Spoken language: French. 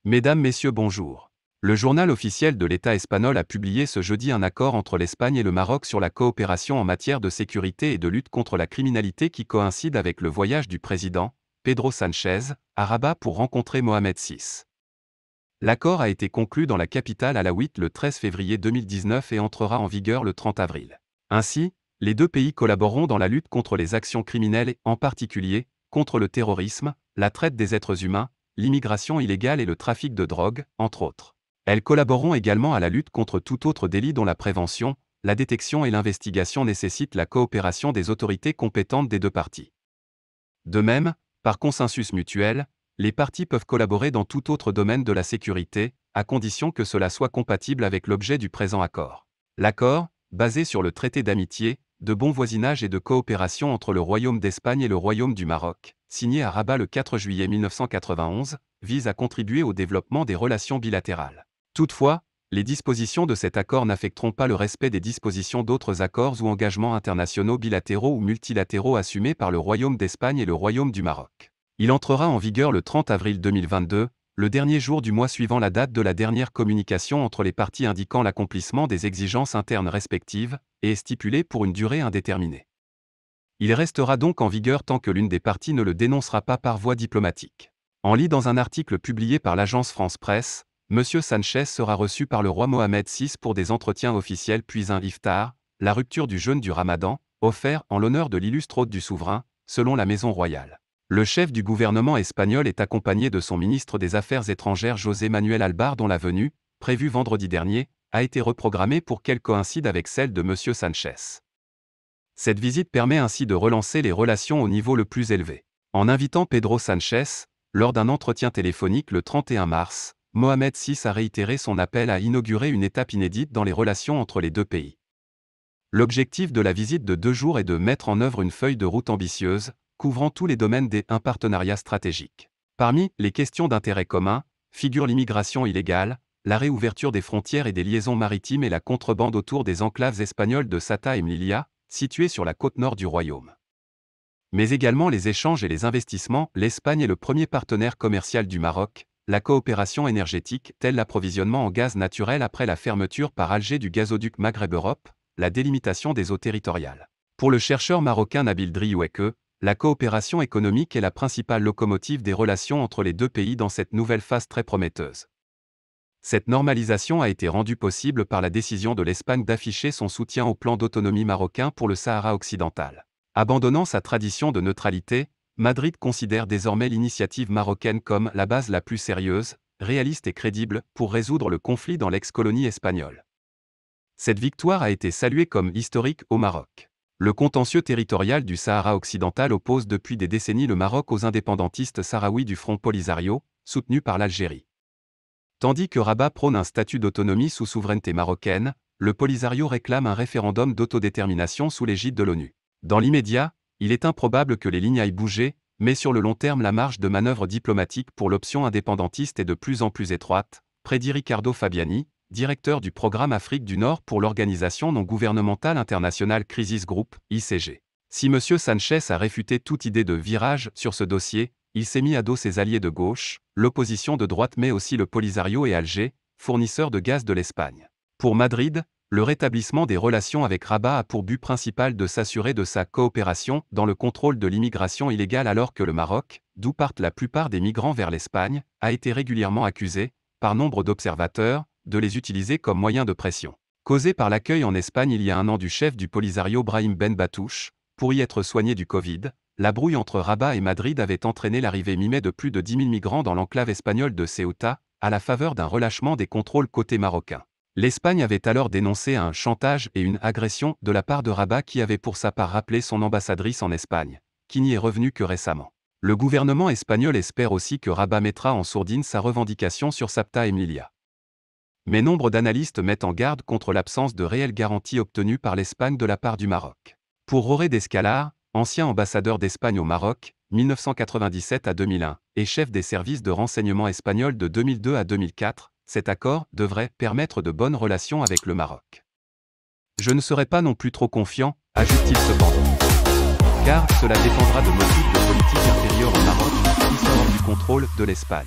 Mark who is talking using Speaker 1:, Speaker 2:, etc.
Speaker 1: Mesdames, Messieurs, bonjour. Le journal officiel de l'État espagnol a publié ce jeudi un accord entre l'Espagne et le Maroc sur la coopération en matière de sécurité et de lutte contre la criminalité qui coïncide avec le voyage du président, Pedro Sánchez, à Rabat pour rencontrer Mohamed VI. L'accord a été conclu dans la capitale alawite le 13 février 2019 et entrera en vigueur le 30 avril. Ainsi, les deux pays collaboreront dans la lutte contre les actions criminelles et, en particulier, contre le terrorisme, la traite des êtres humains, l'immigration illégale et le trafic de drogue, entre autres. Elles collaboreront également à la lutte contre tout autre délit dont la prévention, la détection et l'investigation nécessitent la coopération des autorités compétentes des deux parties. De même, par consensus mutuel, les parties peuvent collaborer dans tout autre domaine de la sécurité, à condition que cela soit compatible avec l'objet du présent accord. L'accord, basé sur le traité d'amitié, de bon voisinage et de coopération entre le Royaume d'Espagne et le Royaume du Maroc, signé à Rabat le 4 juillet 1991, vise à contribuer au développement des relations bilatérales. Toutefois, les dispositions de cet accord n'affecteront pas le respect des dispositions d'autres accords ou engagements internationaux bilatéraux ou multilatéraux assumés par le Royaume d'Espagne et le Royaume du Maroc. Il entrera en vigueur le 30 avril 2022, le dernier jour du mois suivant la date de la dernière communication entre les parties indiquant l'accomplissement des exigences internes respectives, et est stipulé pour une durée indéterminée. Il restera donc en vigueur tant que l'une des parties ne le dénoncera pas par voie diplomatique. En lit dans un article publié par l'agence France Presse, M. Sánchez sera reçu par le roi Mohamed VI pour des entretiens officiels puis un iftar, la rupture du jeûne du Ramadan, offert en l'honneur de l'illustre hôte du souverain, selon la Maison royale. Le chef du gouvernement espagnol est accompagné de son ministre des Affaires étrangères José Manuel Albar dont la venue, prévue vendredi dernier, a été reprogrammée pour qu'elle coïncide avec celle de M. Sánchez. Cette visite permet ainsi de relancer les relations au niveau le plus élevé. En invitant Pedro Sánchez, lors d'un entretien téléphonique le 31 mars, Mohamed VI a réitéré son appel à inaugurer une étape inédite dans les relations entre les deux pays. L'objectif de la visite de 2 jours est de mettre en œuvre une feuille de route ambitieuse, couvrant tous les domaines d'un partenariat stratégique. Parmi les questions d'intérêt commun, figurent l'immigration illégale, la réouverture des frontières et des liaisons maritimes et la contrebande autour des enclaves espagnoles de Ceuta et Melilla, situées sur la côte nord du royaume. Mais également les échanges et les investissements. L'Espagne est le premier partenaire commercial du Maroc, la coopération énergétique, telle l'approvisionnement en gaz naturel après la fermeture par Alger du gazoduc Maghreb-Europe, la délimitation des eaux territoriales. Pour le chercheur marocain Nabil Drioueke, la coopération économique est la principale locomotive des relations entre les deux pays dans cette nouvelle phase très prometteuse. Cette normalisation a été rendue possible par la décision de l'Espagne d'afficher son soutien au plan d'autonomie marocain pour le Sahara occidental. Abandonnant sa tradition de neutralité, Madrid considère désormais l'initiative marocaine comme la base la plus sérieuse, réaliste et crédible pour résoudre le conflit dans l'ex-colonie espagnole. Cette victoire a été saluée comme historique au Maroc. Le contentieux territorial du Sahara occidental oppose depuis des décennies le Maroc aux indépendantistes sahraouis du Front Polisario, soutenus par l'Algérie. Tandis que Rabat prône un statut d'autonomie sous souveraineté marocaine, le Polisario réclame un référendum d'autodétermination sous l'égide de l'ONU. Dans l'immédiat, il est improbable que les lignes aillent bouger, mais sur le long terme la marge de manœuvre diplomatique pour l'option indépendantiste est de plus en plus étroite, prédit Ricardo Fabiani, directeur du programme Afrique du Nord pour l'organisation non gouvernementale internationale Crisis Group, ICG. Si M. Sánchez a réfuté toute idée de virage sur ce dossier, il s'est mis à dos ses alliés de gauche, l'opposition de droite mais aussi le Polisario et Alger, fournisseurs de gaz de l'Espagne. Pour Madrid, le rétablissement des relations avec Rabat a pour but principal de s'assurer de sa coopération dans le contrôle de l'immigration illégale alors que le Maroc, d'où partent la plupart des migrants vers l'Espagne, a été régulièrement accusé, par nombre d'observateurs, de les utiliser comme moyen de pression. Causé par l'accueil en Espagne il y a un an du chef du Polisario Brahim Ben Batouche, pour y être soigné du Covid, la brouille entre Rabat et Madrid avait entraîné l'arrivée mi-mai de plus de 10 000 migrants dans l'enclave espagnole de Ceuta, à la faveur d'un relâchement des contrôles côté marocain. L'Espagne avait alors dénoncé un chantage et une agression de la part de Rabat qui avait pour sa part rappelé son ambassadrice en Espagne, qui n'y est revenue que récemment. Le gouvernement espagnol espère aussi que Rabat mettra en sourdine sa revendication sur Ceuta et Melilla. Mais nombre d'analystes mettent en garde contre l'absence de réelles garanties obtenues par l'Espagne de la part du Maroc. Pour Jorge Descalar, ancien ambassadeur d'Espagne au Maroc, 1997 à 2001, et chef des services de renseignement espagnols de 2002 à 2004, cet accord devrait permettre de bonnes relations avec le Maroc. Je ne serai pas non plus trop confiant, ajoute-t-il cependant. Car cela dépendra de motifs de politique intérieure au Maroc qui sont hors du contrôle de l'Espagne.